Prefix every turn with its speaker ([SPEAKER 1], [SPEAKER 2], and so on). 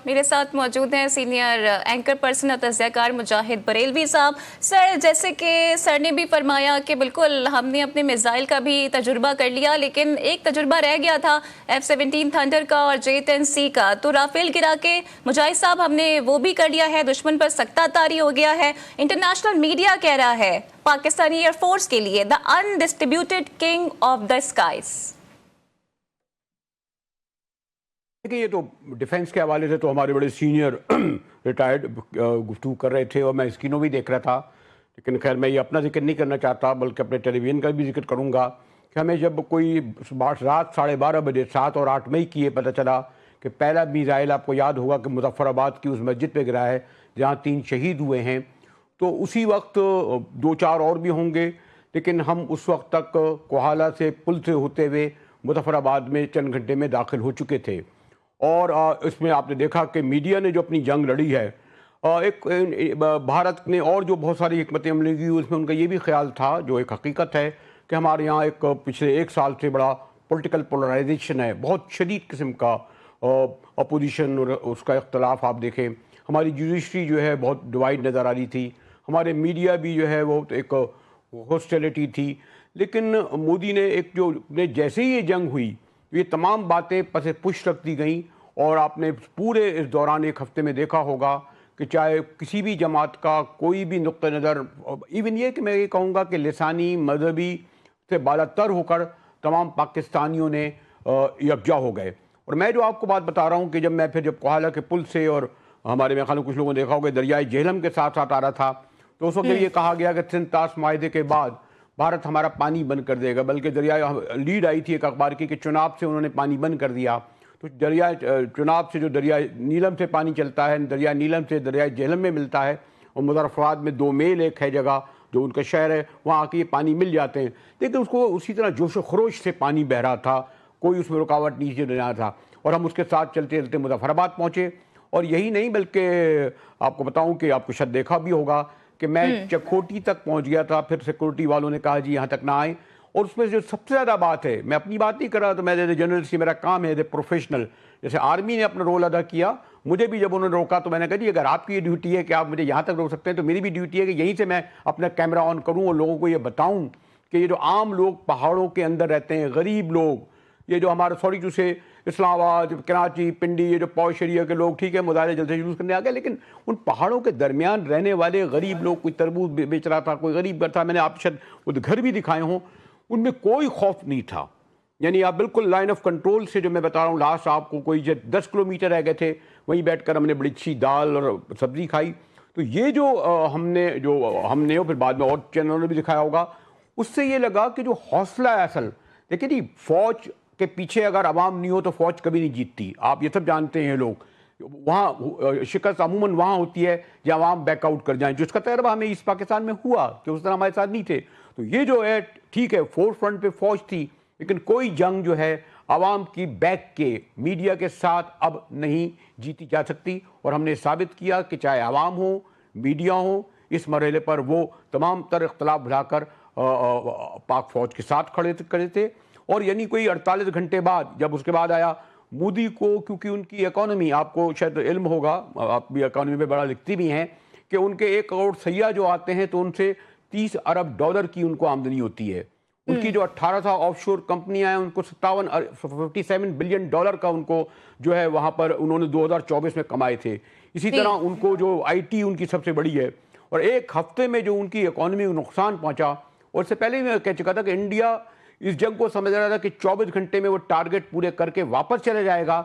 [SPEAKER 1] میرے ساتھ موجود ہیں سینئر اینکر پرسن اور تجزیہ کار مجاہد بریلوی صاحب۔ سر، جیسے کہ سر نے بھی فرمایا کہ بالکل ہم نے اپنے میزائل کا بھی تجربہ کر لیا، لیکن ایک تجربہ رہ گیا تھا F-17 تھنڈر کا اور J-10C کا، تو رافیل گرا کے مجاہد صاحب ہم نے وہ بھی کر لیا ہے، دشمن پر سکتہ طاری ہو گیا ہے۔ انٹرنیشنل میڈیا کہہ رہا ہے پاکستانی ایئر فورس کے لیے دا انڈسٹریبیوٹڈ کنگ آف دا اسکائز۔
[SPEAKER 2] دیکھیں، یہ تو ڈیفنس کے حوالے سے تو ہمارے بڑے سینئر ریٹائرڈ گفتگو کر رہے تھے اور میں اسکرینوں بھی دیکھ رہا تھا، لیکن خیر میں یہ اپنا ذکر نہیں کرنا چاہتا بلکہ اپنے ٹیلی ویژن کا بھی ذکر کروں گا کہ ہمیں جب کوئی رات 12:30 بجے 7 اور 8 مئی کی یہ پتہ چلا کہ پہلا میزائل آپ کو یاد ہوگا کہ مظفر آباد کی اس مسجد پہ گرا ہے جہاں 3 شہید ہوئے ہیں، تو اسی وقت 2-4 اور بھی ہوں گے، لیکن ہم اس وقت تک کوہالہ سے پل سے ہوتے ہوئے مظفر آباد میں چند گھنٹے میں داخل ہو چکے تھے۔ اور اس میں آپ نے دیکھا کہ میڈیا نے جو اپنی جنگ لڑی ہے، ایک بھارت نے اور جو بہت ساری حکمت عملی کی، اس میں ان کا یہ بھی خیال تھا جو ایک حقیقت ہے کہ ہمارے یہاں ایک پچھلے 1 سال سے بڑا پولیٹیکل پولرائزیشن ہے، بہت شدید قسم کا اپوزیشن اور اس کا اختلاف آپ دیکھیں۔ ہماری جوڈیشری جو ہے بہت ڈیوائیڈ نظر آ رہی تھی، ہمارے میڈیا بھی جو ہے وہ ایک ہوسٹیلٹی تھی، لیکن مودی نے جیسے ہی یہ جنگ ہوئی یہ تمام باتیں پس پش رکھ دی گئیں، اور آپ نے پورے اس دوران 1 ہفتے میں دیکھا ہوگا کہ چاہے کسی بھی جماعت کا کوئی بھی نقطہ نظر، ایون یہ کہ میں یہ کہوں گا کہ لسانی مذہبی سے بالا تر ہو کر تمام پاکستانیوں نے یکجا ہو گئے۔ اور میں جو آپ کو بات بتا رہا ہوں کہ جب کوہالہ کے پل سے، اور ہمارے میرے خیال میں کچھ لوگوں نے دیکھا ہوگا دریائے جہلم کے ساتھ ساتھ آ رہا تھا، تو اس وقت یہ کہا گیا کہ سنتاس معاہدے کے بعد بھارت ہمارا پانی بند کر دے گا، بلکہ دریائے لیڈ آئی تھی ایک اخبار کی کہ چناب سے انہوں نے پانی بند کر دیا، تو دریائے چناب سے جو دریائے نیلم سے پانی چلتا ہے، دریائے نیلم سے دریائے جہلم میں ملتا ہے، اور مظفرآباد میں 2 میل ایک ہے جگہ جو ان کا شہر ہے، وہاں آ کے یہ پانی مل جاتے ہیں، لیکن اس کو اسی طرح جوش و خروش سے پانی بہہ رہا تھا، کوئی اس میں رکاوٹ نیچے نہیں آ تھا، اور ہم اس کے ساتھ چلتے چلتے مظفرآباد پہنچے۔ اور یہی نہیں بلکہ آپ کو بتاؤں کہ آپ کو شاید دیکھا بھی ہوگا کہ میں چکھوٹی تک پہنچ گیا تھا، پھر سیکورٹی والوں نے کہا جی یہاں تک نہ آئیں، اور اس میں جو سب سے زیادہ بات ہے، میں اپنی بات نہیں کر رہا، تو میں جرنلسٹ میرا کام ہے پروفیشنل، جیسے آرمی نے اپنا رول ادا کیا، مجھے بھی جب انہوں نے روکا تو میں نے کہا جی اگر آپ کی یہ ڈیوٹی ہے کہ آپ مجھے یہاں تک روک سکتے ہیں تو میری بھی ڈیوٹی ہے کہ یہیں سے میں اپنا کیمرہ آن کروں اور لوگوں کو یہ بتاؤں کہ یہ جو عام لوگ پہاڑوں کے اندر رہتے ہیں، غریب لوگ، یہ جو ہمارا سوری ٹو سے اسلام آباد، کراچی، پنڈی، یہ جو پوش ایریا کے لوگ ٹھیک ہے مظاہرے جلسے شروع کرنے آ گئے، لیکن ان پہاڑوں کے درمیان رہنے والے غریب لوگ، کوئی تربوز بیچ رہا تھا، کوئی غریب گھر تھا، میں نے آپ شاید وہ گھر بھی دکھائے ہوں، ان میں کوئی خوف نہیں تھا، یعنی آپ بالکل لائن آف کنٹرول سے، جو میں بتا رہا ہوں لاسٹ آپ کو کوئی 10 کلومیٹر رہ گئے تھے، وہیں بیٹھ کر ہم نے بڑی اچھی دال اور سبزی کھائی۔ تو یہ جو ہم نے اور پھر بعد میں اور چینلوں نے بھی دکھایا ہوگا، اس سے یہ لگا کہ جو حوصلہ ہے اصل، دیکھیں جی فوج کے پیچھے اگر عوام نہیں ہو تو فوج کبھی نہیں جیتتی، آپ یہ سب جانتے ہیں لوگ، وہاں شکست عموماً وہاں ہوتی ہے جہاں عوام بیک آؤٹ کر جائیں، جس کا تجربہ ہمیں ایسٹ پاکستان میں ہوا کہ اس طرح ہمارے ساتھ نہیں تھے۔ تو یہ جو ہے ٹھیک ہے فور فرنٹ پہ فوج تھی، لیکن کوئی جنگ جو ہے عوام کی بیک کے میڈیا کے ساتھ اب نہیں جیتی جا سکتی، اور ہم نے ثابت کیا کہ چاہے عوام ہو، میڈیا ہو، اس مرحلے پر وہ تمام تر اختلاف بھلا کر پاک فوج کے ساتھ کھڑے تھے۔ اور یعنی کوئی 48 گھنٹے بعد جب اس کے بعد آیا مودی کو، کیونکہ ان کی اکانومی، آپ کو شاید علم ہوگا، آپ بھی اکانومی میں بڑا لکھتی بھی ہیں، کہ ان کے 1 کروڑ سیاح جو آتے ہیں تو ان سے $30 ارب کی ان کو آمدنی ہوتی ہے، ان کی جو 18 آف شور کمپنیاں ہیں ان کو $57 بلین کا ان کو جو ہے وہاں پر انہوں نے 2024 میں کمائے تھے۔ اسی طرح ان کو جو IT ان کی سب سے بڑی ہے، اور 1 ہفتے میں جو ان کی اکانومی کو نقصان پہنچا، اور اس سے پہلے میں کہہ چکا تھا کہ انڈیا اس جنگ کو سمجھ رہا تھا کہ 24 گھنٹے میں وہ ٹارگٹ پورے کر کے واپس چلے جائے گا۔